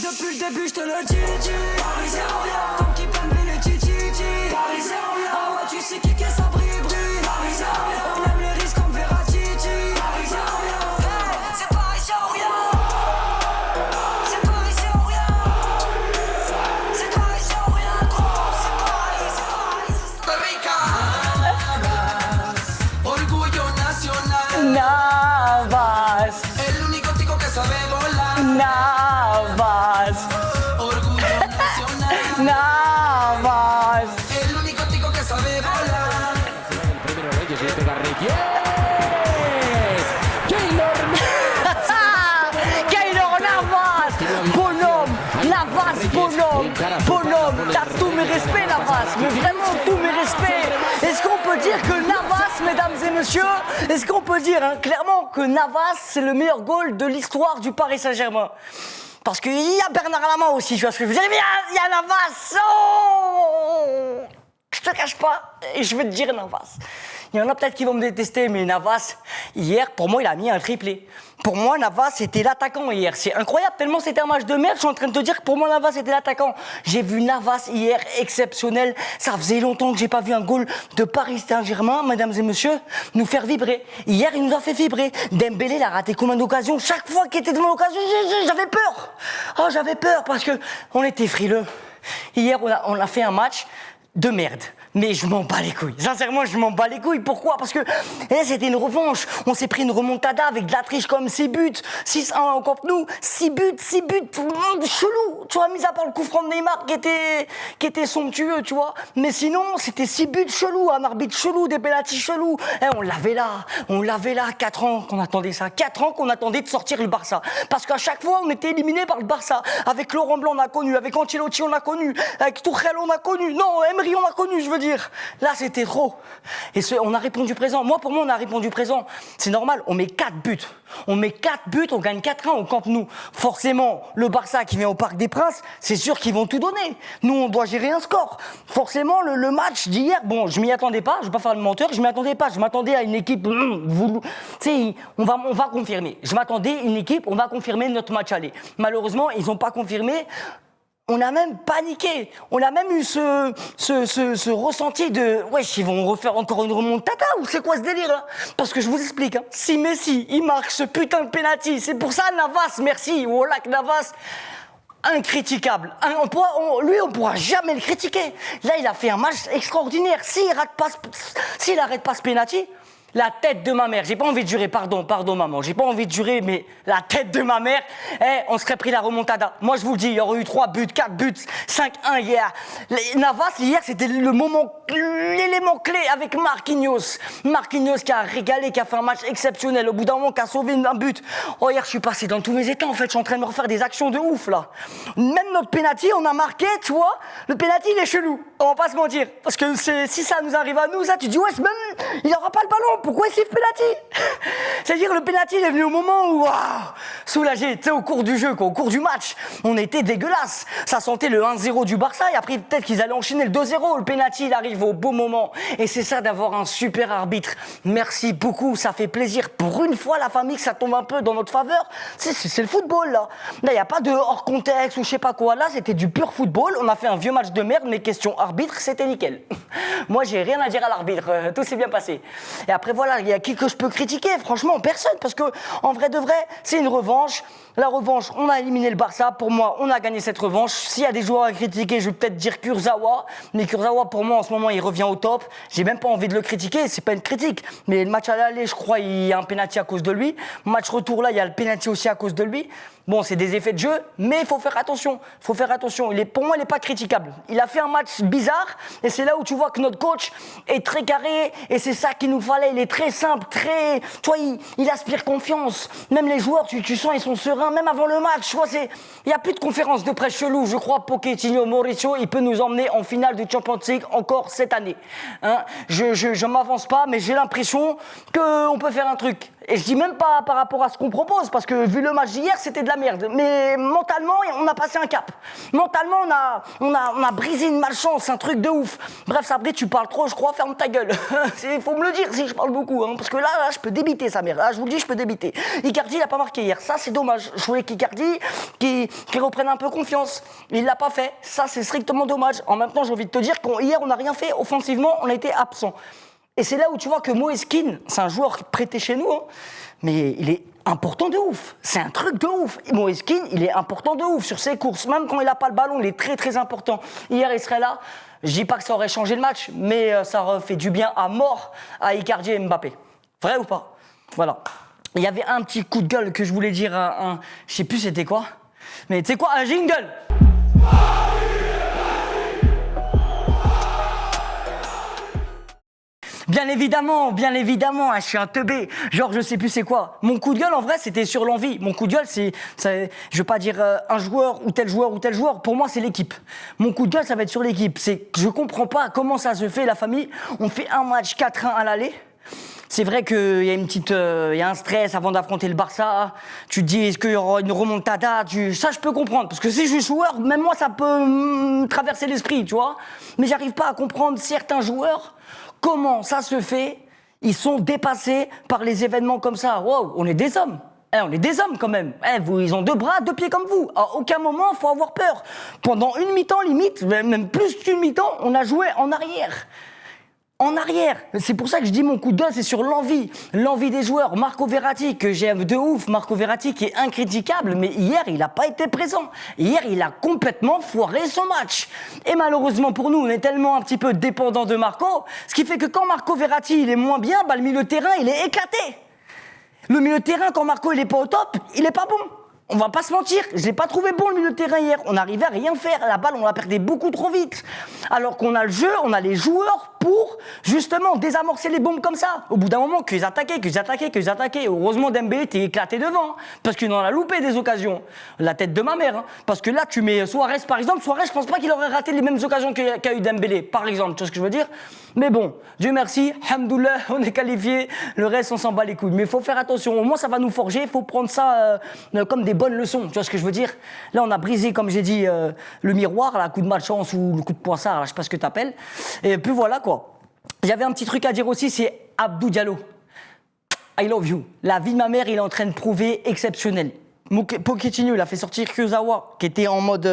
depuis le début, je te le dis. Parisien rien, tant qu'ils prennent les titi. Parisien rien, ah ouais, tu sais qui est ça brille. Parisien rien, on aime les risques comme Verratti. Parisien rien, hey, c'est parisien rien. C'est parisien rien. C'est parisien rien, gros. C'est Paris, Orgullo nacional. Navas, El único tico que sabe volar. Navas, Orgullo nacional. Navas. El único tico que sabe volar. Primero Reyes y este Garrigues. Keylor Keylor Navas, bonhomme, Navas, bonhomme, t'as tous mes respects Navas, mais vraiment tous mes respects. Est-ce qu'on peut dire que Navas, mesdames et messieurs, est-ce qu'on peut dire clairement que Navas c'est le meilleur goal de l'histoire du Paris Saint-Germain? Parce qu'il y a Bernard Lama aussi, tu vois ce que je veux dire, mais il y a Navas. Oh, je te cache pas, et je vais te dire Navas. Il y en a peut-être qui vont me détester, mais Navas, hier, pour moi, il a mis un triplé. Pour moi, Navas, c'était l'attaquant hier. C'est incroyable, tellement c'était un match de merde. Je suis en train de te dire que pour moi, Navas, c'était l'attaquant. J'ai vu Navas hier, exceptionnel. Ça faisait longtemps que j'ai pas vu un goal de Paris Saint-Germain, mesdames et messieurs, nous faire vibrer. Hier, il nous a fait vibrer. Dembélé, il a raté combien d'occasions? Chaque fois qu'il était devant l'occasion, j'avais peur. Oh, j'avais peur parce que on était frileux. Hier, on a fait un match de merde. Mais je m'en bats les couilles. Sincèrement, je m'en bats les couilles. Pourquoi? Parce que c'était une revanche. On s'est pris une remontada avec de la triche comme 6 buts. 6-1 en Camp Nou. 6 buts. Chelou. Tu vois, mis à part le coup franc de Neymar qui était somptueux, tu vois. Mais sinon, c'était 6 buts chelous. Un arbitre chelou, des pénaltys chelous. On l'avait là. 4 ans qu'on attendait ça. 4 ans qu'on attendait de sortir le Barça. Parce qu'à chaque fois, on était éliminé par le Barça. Avec Laurent Blanc, on a connu. Avec Ancelotti, on a connu. Avec Tuchel, on a connu. Non, Emery, on a connu, je veux dire. Là, c'était trop. Et on a répondu présent. Pour moi, on a répondu présent. C'est normal, on met 4 buts. On gagne 4-1 au Camp Nou. Forcément, le Barça qui vient au Parc des Princes, c'est sûr qu'ils vont tout donner. Nous, on doit gérer un score. Forcément, le match d'hier, bon, je m'y attendais pas, je vais pas faire le menteur, je m'y attendais pas. Je m'attendais à une équipe, tu sais, on va confirmer. Je m'attendais à une équipe, on va confirmer notre match aller. Malheureusement, ils ont pas confirmé. On a même paniqué, on a même eu ce ressenti de « Wesh, ils vont refaire encore une remontada ou c'est quoi ce délire là ?» Parce que je vous explique, si Messi, il marque ce putain de penalty, c'est pour ça Navas, merci, Wolak Navas, incritiquable. On pourra jamais le critiquer. Là, il a fait un match extraordinaire. S'il arrête pas ce penalty, la tête de ma mère, j'ai pas envie de jurer, pardon maman, j'ai pas envie de jurer, mais la tête de ma mère, on serait pris la remontada. Moi je vous le dis, il y aurait eu 3 buts, 4 buts, 5-1 hier. Navas hier, c'était l'élément clé avec Marquinhos. Marquinhos qui a régalé, qui a fait un match exceptionnel, au bout d'un moment qui a sauvé un but. Oh hier je suis passé dans tous mes états en fait, je suis en train de me refaire des actions de ouf là. Même notre penalty, on a marqué, tu vois, le penalty il est chelou, on va pas se mentir. Parce que si ça nous arrive à nous, ça tu dis ouais, même, il aura pas le ballon. Pourquoi il siffle penalty? C'est-à-dire le penalty il est venu au moment où, soulagé, tu sais, au cours du jeu, au cours du match, on était dégueulasse. Ça sentait le 1-0 du Barça et après peut-être qu'ils allaient enchaîner le 2-0. Le penalty il arrive au beau moment et c'est ça d'avoir un super arbitre. Merci beaucoup, ça fait plaisir. Pour une fois la famille que ça tombe un peu dans notre faveur. C'est le football là. Là il y a pas de hors contexte ou je sais pas quoi. Là c'était du pur football. On a fait un vieux match de merde, mais question arbitre c'était nickel. Moi j'ai rien à dire à l'arbitre. Tout s'est bien passé. Et après voilà, il y a qui que je peux critiquer? Franchement, personne, parce que en vrai de vrai, c'est une revanche. La revanche, on a éliminé le Barça. Pour moi, on a gagné cette revanche. S'il y a des joueurs à critiquer, je vais peut-être dire Kurzawa. Mais Kurzawa, pour moi, en ce moment, il revient au top. J'ai même pas envie de le critiquer. C'est pas une critique. Mais le match à l'aller, je crois, il y a un penalty à cause de lui. Match retour, là, il y a le penalty aussi à cause de lui. Bon, c'est des effets de jeu, mais il faut faire attention. Pour moi, il n'est pas critiquable. Il a fait un match bizarre, et c'est là où tu vois que notre coach est très carré, et c'est ça qu'il nous fallait. Il est très simple, tu vois, il aspire confiance. Même les joueurs, tu sens, ils sont sereins, même avant le match. Tu vois, il n'y a plus de conférence de presse chelou. Je crois Pochettino, Mauricio, il peut nous emmener en finale de Champions League encore cette année. Je m'avance pas, mais j'ai l'impression qu'on peut faire un truc. Et je dis même pas par rapport à ce qu'on propose, parce que vu le match d'hier, c'était de la merde. Mais mentalement, on a passé un cap. Mentalement, on a brisé une malchance, un truc de ouf. Bref, Sabri, tu parles trop, je crois, ferme ta gueule. Il faut me le dire si je parle beaucoup, hein, parce que là, je peux débiter sa mère. Là, je vous le dis, je peux débiter. Icardi, il a pas marqué hier. Ça, c'est dommage. Je voulais qu'Icardi, qu'il reprenne un peu confiance. Il l'a pas fait. Ça, c'est strictement dommage. En même temps, j'ai envie de te dire qu'hier, on n'a rien fait. Offensivement, on a été absent. Et c'est là où tu vois que Moise Kean, c'est un joueur prêté chez nous, hein, mais il est important de ouf. C'est un truc de ouf. Moise Kean, il est important de ouf sur ses courses. Même quand il n'a pas le ballon, il est très très important. Hier, il serait là. Je dis pas que ça aurait changé le match, mais ça aurait fait du bien à mort à Icardi et Mbappé. Vrai ou pas? Voilà. Il y avait un petit coup de gueule que je voulais dire à un... Je sais plus c'était quoi. Mais tu sais quoi? Un jingle. Bien évidemment, je suis un teubé. Genre, je sais plus c'est quoi. Mon coup de gueule, en vrai, c'était sur l'envie. Mon coup de gueule, je veux pas dire un joueur ou tel joueur ou tel joueur. Pour moi, c'est l'équipe. Mon coup de gueule, ça va être sur l'équipe. C'est que je comprends pas comment ça se fait, la famille. On fait un match 4-1 à l'aller. C'est vrai qu'il y a il y a un stress avant d'affronter le Barça. Tu te dis, est-ce qu'il y aura une remontada? Ça, je peux comprendre. Parce que si je suis joueur, même moi, ça peut me traverser l'esprit, tu vois. Mais j'arrive pas à comprendre certains joueurs. Comment ça se fait? Ils sont dépassés par les événements comme ça. Wow, on est des hommes. On est des hommes quand même. Ils ont 2 bras, 2 pieds comme vous. À aucun moment, il faut avoir peur. Pendant une mi-temps limite, même plus qu'une mi-temps, on a joué en arrière. En arrière. C'est pour ça que je dis mon coup de gueule, c'est sur l'envie. L'envie des joueurs. Marco Verratti, que j'aime de ouf. Marco Verratti qui est incritiquable, mais hier, il n'a pas été présent. Hier, il a complètement foiré son match. Et malheureusement pour nous, on est tellement un petit peu dépendant de Marco, ce qui fait que quand Marco Verratti, il est moins bien, le milieu de terrain, il est éclaté. Le milieu de terrain, quand Marco, il est pas au top, il est pas bon. On va pas se mentir, je l'ai pas trouvé bon le milieu de terrain hier. On n'arrivait à rien faire. La balle, on la perdait beaucoup trop vite. Alors qu'on a le jeu, on a les joueurs pour justement désamorcer les bombes comme ça. Au bout d'un moment, qu'ils attaquaient. Heureusement, Dembélé était éclaté devant. Parce qu'il en a loupé des occasions. La tête de ma mère. Hein. Parce que là, tu mets Suarez par exemple. Suarez, je pense pas qu'il aurait raté les mêmes occasions qu'a eu Dembélé, par exemple. Tu vois ce que je veux dire? Mais bon, Dieu merci, hamdoulah, on est qualifié. Le reste, on s'en bat les couilles. Mais il faut faire attention. Au moins, ça va nous forger. Il faut prendre ça comme des bonnes leçons. Tu vois ce que je veux dire? Là, on a brisé, comme j'ai dit, le miroir, là, coup de malchance ou le coup de poinçard, là, je sais pas ce que t'appelles. Et puis voilà, quoi. J'avais un petit truc à dire aussi, c'est Abdou Diallo. I love you. La vie de ma mère, il est en train de prouver exceptionnel. Pochettino, il a fait sortir Kurzawa, qui était en mode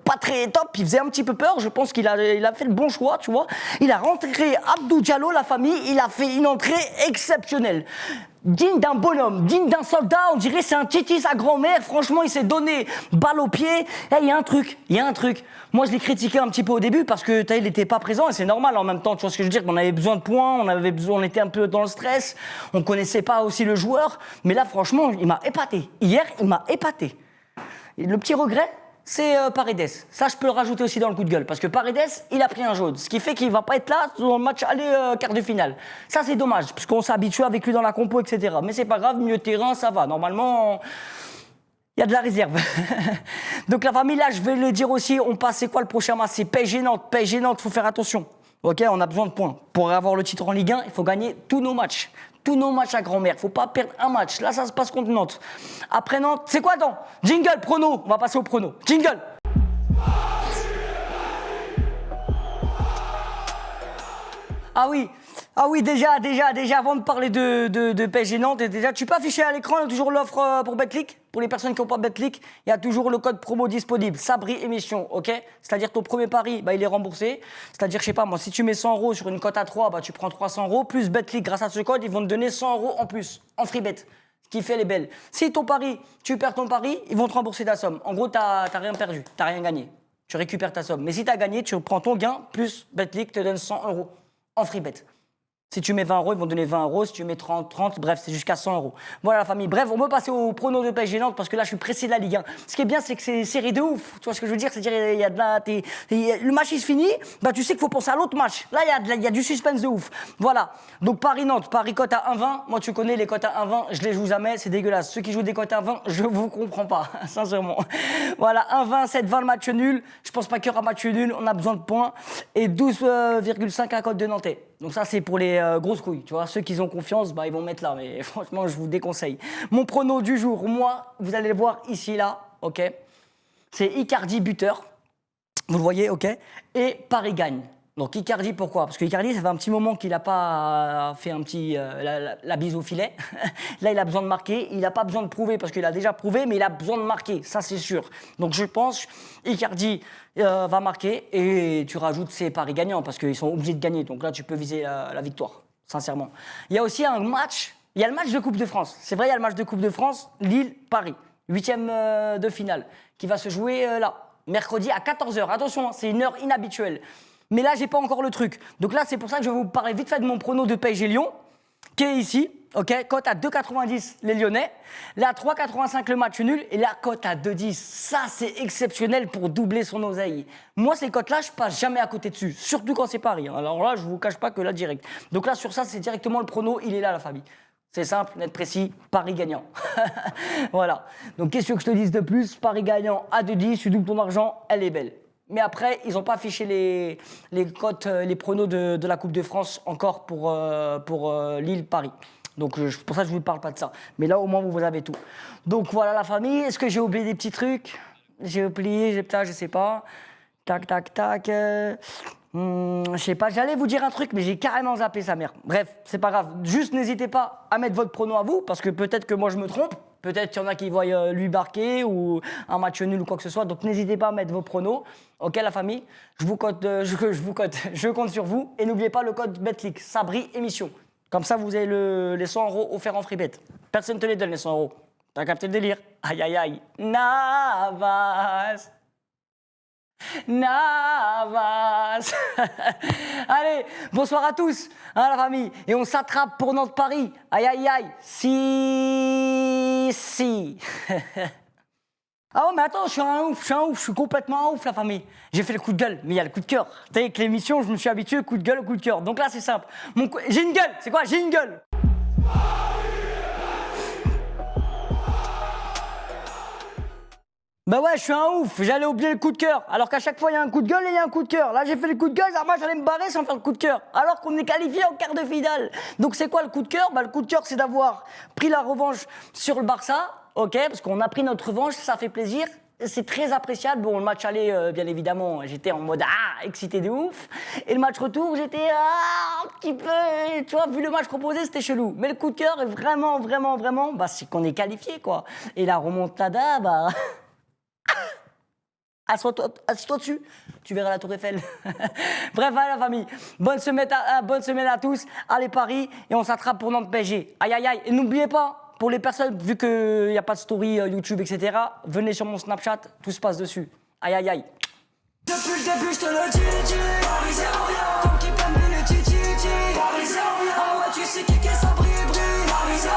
pas très top, il faisait un petit peu peur, je pense qu'il a fait le bon choix, tu vois. Il a rentré Abdou Diallo, la famille, il a fait une entrée exceptionnelle. Digne d'un bonhomme, digne d'un soldat, on dirait c'est un Titi, sa grand-mère, franchement il s'est donné balle au pied. Il y a un truc. Moi je l'ai critiqué un petit peu au début parce que il n'était pas présent et c'est normal en même temps, tu vois ce que je veux dire, on avait besoin de points, on était un peu dans le stress, on connaissait pas aussi le joueur, mais là franchement il m'a épaté. Hier il m'a épaté. Et le petit regret, c'est Paredes. Ça, je peux le rajouter aussi dans le coup de gueule. Parce que Paredes, il a pris un jaune. Ce qui fait qu'il ne va pas être là dans le match aller quart de finale. Ça, c'est dommage. Parce qu'on s'est habitué avec lui dans la compo, etc. Mais c'est pas grave, milieu de terrain, ça va. Normalement, il y a de la réserve. Donc la famille, là, je vais le dire aussi, on passe, c'est quoi le prochain match? C'est PSG Nantes. PSG Nantes, il faut faire attention. Ok, on a besoin de points. Pour avoir le titre en Ligue 1, il faut gagner tous nos matchs. Tous nos matchs à grand-mère. Faut pas perdre un match. Là, ça se passe contre Nantes. Après Nantes, c'est quoi donc? Jingle, prono. On va passer au prono. Jingle. Ah oui, déjà, avant de parler de PSG Nantes, déjà, tu peux afficher à l'écran toujours l'offre pour Betclic. Pour les personnes qui n'ont pas Betclic, il y a toujours le code promo disponible. Sabri émission, ok? C'est-à-dire ton premier pari, il est remboursé. C'est-à-dire, je sais pas, moi, si tu mets 100 € sur une cote à 3, tu prends 300 € plus Betclic. Grâce à ce code, ils vont te donner 100 € en plus, en free bet. Ce qui fait les belles. Si ton pari, tu perds ton pari, ils vont te rembourser ta somme. En gros, t'as rien perdu, t'as rien gagné. Tu récupères ta somme. Mais si t'as gagné, tu prends ton gain plus Betclic te donne 100 € en free bet. Si tu mets 20 €, ils vont donner 20 €. Si tu mets 30, bref, c'est jusqu'à 100 €. Voilà la famille. Bref, on peut passer au prono de PSG Nantes parce que là, je suis pressé de la Ligue 1. Ce qui est bien, c'est que c'est serré de ouf. Tu vois ce que je veux dire? C'est-à-dire, il y a de la, le match, il se finit, tu sais qu'il faut penser à l'autre match. Là, il y a du suspense de ouf. Voilà. Donc, Paris-Nantes, Paris cote à 1,20. Moi, tu connais les cotes à 1,20. Je les joue jamais. C'est dégueulasse. Ceux qui jouent des cotes à 20, je vous comprends pas. Sincèrement. Voilà. 1,20, 7,20 le match nul. Je pense pas qu'il y aura match nul. On a besoin de points. Et 12,5 à cote de Nantais. Donc ça, c'est pour les grosses couilles. Tu vois, ceux qui ont confiance, bah, ils vont mettre là. Mais franchement, je vous déconseille. Mon prono du jour, moi, vous allez le voir ici, là, ok. C'est Icardi buteur. Vous le voyez, ok. Et Paris gagne. Donc Icardi, pourquoi? Parce que Icardi, ça fait un petit moment qu'il n'a pas fait un petit la bise au filet. Là, il a besoin de marquer. Il n'a pas besoin de prouver parce qu'il a déjà prouvé, mais il a besoin de marquer. Ça, c'est sûr. Donc je pense Icardi va marquer et tu rajoutes ses paris gagnants parce qu'ils sont obligés de gagner. Donc là, tu peux viser la victoire, sincèrement. Il y a aussi un match. Il y a le match de Coupe de France. C'est vrai, il y a le match de Coupe de France, Lille-Paris, 8e de finale, qui va se jouer là, mercredi à 14h. Attention, c'est une heure inhabituelle. Mais là, j'ai pas encore le truc. Donc là, c'est pour ça que je vais vous parler vite fait de mon prono de PSG Lyon, qui est ici. Ok, cote à 2,90 les Lyonnais. Là, 3,85 le match nul. Et là, cote à 2,10. Ça, c'est exceptionnel pour doubler son oseille. Moi, ces cotes-là, je passe jamais à côté dessus. Surtout quand c'est Paris. Alors là, je vous cache pas que là, direct. Donc là, sur ça, c'est directement le prono. Il est là, la famille. C'est simple, net, précis, Paris gagnant. Voilà. Donc, qu'est-ce que je te dise de plus? Paris gagnant à 2,10, tu doubles ton argent, elle est belle. Mais après, ils n'ont pas affiché les cotes, les pronos de la Coupe de France encore pour Lille-Paris. Donc, pour ça, je ne vous parle pas de ça. Mais là, au moins, vous avez tout. Donc, voilà la famille. Est-ce que j'ai oublié des petits trucs? J'ai oublié, je sais pas. Tac, tac, tac. Je sais pas, j'allais vous dire un truc, mais j'ai carrément zappé sa mère. Bref, c'est pas grave. Juste n'hésitez pas à mettre votre prono à vous, parce que peut-être que moi je me trompe. Peut-être qu'il y en a qui voient lui marquer ou un match nul ou quoi que ce soit. Donc n'hésitez pas à mettre vos pronos. Ok la famille, je compte sur vous. Et n'oubliez pas le code BETLIC, Sabri émission. Comme ça vous avez les 100 € offerts en free bet. Personne ne te les donne les 100 €. T'as capté le délire? Aïe aïe aïe. Navas. Navas. Allez, bonsoir à tous, hein, la famille. Et on s'attrape pour Nantes-Paris. Aïe, aïe, aïe. Si. Ah ouais, mais attends, je suis un ouf, je suis complètement un ouf, la famille. J'ai fait le coup de gueule, mais il y a le coup de cœur. Tu sais, avec l'émission, je me suis habitué, coup de gueule, coup de cœur. Donc là, c'est simple. J'ai une gueule, c'est quoi? J'ai une gueule. Bah ouais, je suis un ouf, j'allais oublier le coup de cœur. Alors qu'à chaque fois, il y a un coup de gueule et il y a un coup de cœur. Là, j'ai fait le coup de gueule, moi, j'allais me barrer sans faire le coup de cœur. Alors qu'on est qualifié en quart de finale. Donc, c'est quoi le coup de cœur? Bah, le coup de cœur, c'est d'avoir pris la revanche sur le Barça. Ok, parce qu'on a pris notre revanche, ça fait plaisir. C'est très appréciable. Bon, le match aller, bien évidemment, j'étais en mode excité de ouf. Et le match retour, j'étais un petit peu, tu vois, vu le match proposé, c'était chelou. Mais le coup de cœur est vraiment, bah, c'est qu'on est qualifié, quoi. Et la remontada, bah. Assis-toi dessus, tu verras la Tour Eiffel. Bref, allez la famille, bonne semaine à tous, allez Paris, et on s'attrape pour Nantes PSG. Aïe aïe aïe, et n'oubliez pas, pour les personnes, vu qu'il n'y a pas de story YouTube, etc., venez sur mon Snapchat, tout se passe dessus. Aïe aïe aïe. Depuis le début, je te le dis, Parisien, comme qui peut le titi, Parisien, ah ouais, tu sais qui est Sabri, Parisien,